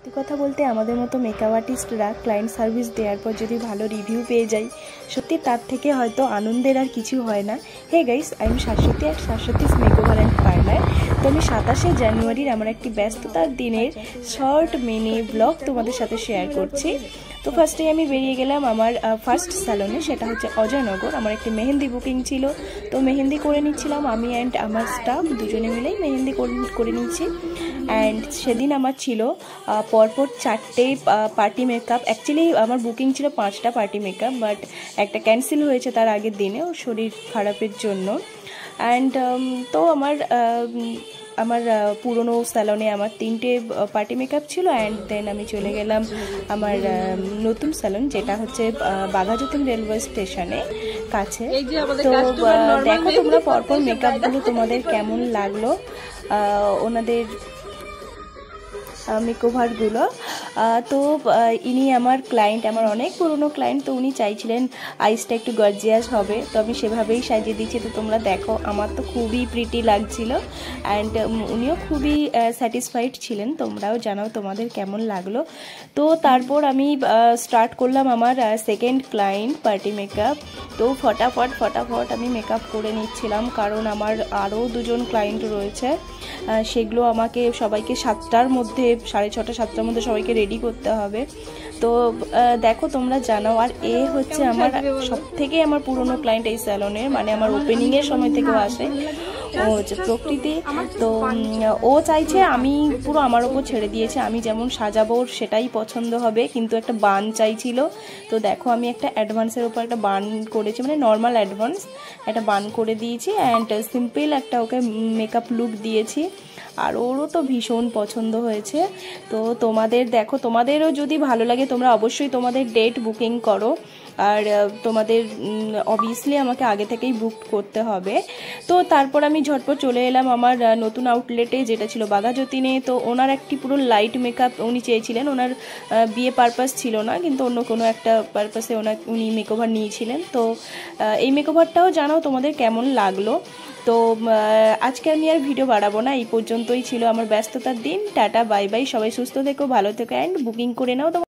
সত্যি কথা বলতে আমাদের মতো মেকআপ আর্টিস্টরা ক্লায়েন্ট সার্ভিস দেওয়ার পর যদি ভালো রিভিউ পেয়ে যাই, সত্যি তার থেকে হয়তো আনন্দের আর কিছু হয় না। Hey guys, I am Shashwati আর শাশ্বতীস মেকওভার অ্যান্ড পার্লার। তো আমি 27শে জানুয়ারির আমার একটি ব্যস্ততার দিনের শর্ট মিনি ব্লগ তোমাদের সাথে শেয়ার করছি। তো ফার্স্টে আমি বেরিয়ে গেলাম আমার ফার্স্ট স্যালনে, সেটা হচ্ছে অজয়নগর। আমার একটি মেহেন্দি বুকিং ছিল, তো মেহেন্দি করে নিচ্ছিলাম আমি অ্যান্ড আমার স্টাফ দুজনে মিলেই মেহেন্দি করে নিচ্ছি। অ্যান্ড সেদিন আমার ছিল পরপর 4টে পার্টি মেকআপ। অ্যাকচুয়ালি আমার বুকিং ছিল 5টা পার্টি মেকআপ, বাট একটা ক্যান্সেল হয়েছে তার আগের দিনে ওর শরীর খারাপের জন্য। অ্যান্ড তো আমার পুরনো স্যালনে আমার 3টে পার্টি মেকআপ ছিল। অ্যান্ড দেন আমি চলে গেলাম আমার নতুন স্যালন, যেটা হচ্ছে বাঘাযতীন রেলওয়ে স্টেশনে কাছে। তো দেখো তোমরা পরপর মেকআপগুলো তোমাদের কেমন লাগলো, ওনাদের মেকওভারগুলো। তো ইনি আমার ক্লায়েন্ট, আমার অনেক পুরনো ক্লায়েন্ট। তো উনি চাইছিলেন আইসটা একটু গর্জিয়াস হবে, তো আমি সেভাবেই সাজিয়ে দিচ্ছি। তো তোমরা দেখো, আমার তো খুবই প্রিটি লাগছিল অ্যান্ড উনিও খুবই স্যাটিসফাইড ছিলেন। তোমরাও জানাও তোমাদের কেমন লাগলো। তো তারপর আমি স্টার্ট করলাম আমার সেকেন্ড ক্লায়েন্ট পার্টি মেকআপ। তো ফটাফট আমি মেকআপ করে নিচ্ছিলাম, কারণ আমার আরও 2জন ক্লায়েন্ট রয়েছে। সেগুলো আমাকে সবাইকে 7টার মধ্যে, 6:30 7টার মধ্যে সবাইকে রেডি করতে হবে। তো দেখো তোমরা জানাও। আর এ হচ্ছে আমার সবথেকে আমার পুরনো ক্লায়েন্ট এই স্যালনের, মানে আমার ওপেনিংয়ের সময় থেকেও আসে। ও হচ্ছে প্রকৃতি। তো ও চাইছে, আমি পুরো আমার ওপর ছেড়ে দিয়েছে, আমি যেমন সাজাবো সেটাই পছন্দ হবে, কিন্তু একটা বান চাইছিল। তো দেখো আমি একটা অ্যাডভান্সের ওপর একটা বান করেছি, মানে নর্মাল অ্যাডভান্স একটা বান করে দিয়েছি অ্যান্ড সিম্পল একটা ওকে মেকআপ লুক দিয়েছি। আর ওরও তো ভীষণ পছন্দ হয়েছে। তো তোমাদের দেখো, তোমাদেরও যদি ভালো লাগে তোমরা অবশ্যই তোমাদের ডেট বুকিং করো। আর তোমাদের অবভিয়াসলি আমাকে আগে থেকেই বুক করতে হবে। তো তারপর আমি ঝটপট চলে এলাম আমার নতুন আউটলেটে, যেটা ছিল বাঘাযতীনে। তো ওনার একটি পুরো লাইট মেকআপ উনি চেয়েছিলেন, ওনার বিয়ে পারপাস ছিল না, কিন্তু অন্য কোনো একটা পারপাসে উনি মেকওভার নিয়েছিলেন। তো এই মেকওভারটাও জানাও তোমাদের কেমন লাগলো। তো আজকে আমি আর ভিডিও বাড়াবো না, এই পর্যন্তই ছিল আমার ব্যস্ততার দিন। টাটা বাই বাই, সবাই সুস্থ থেকো, ভালো থেকো অ্যান্ড বুকিং করে নাও।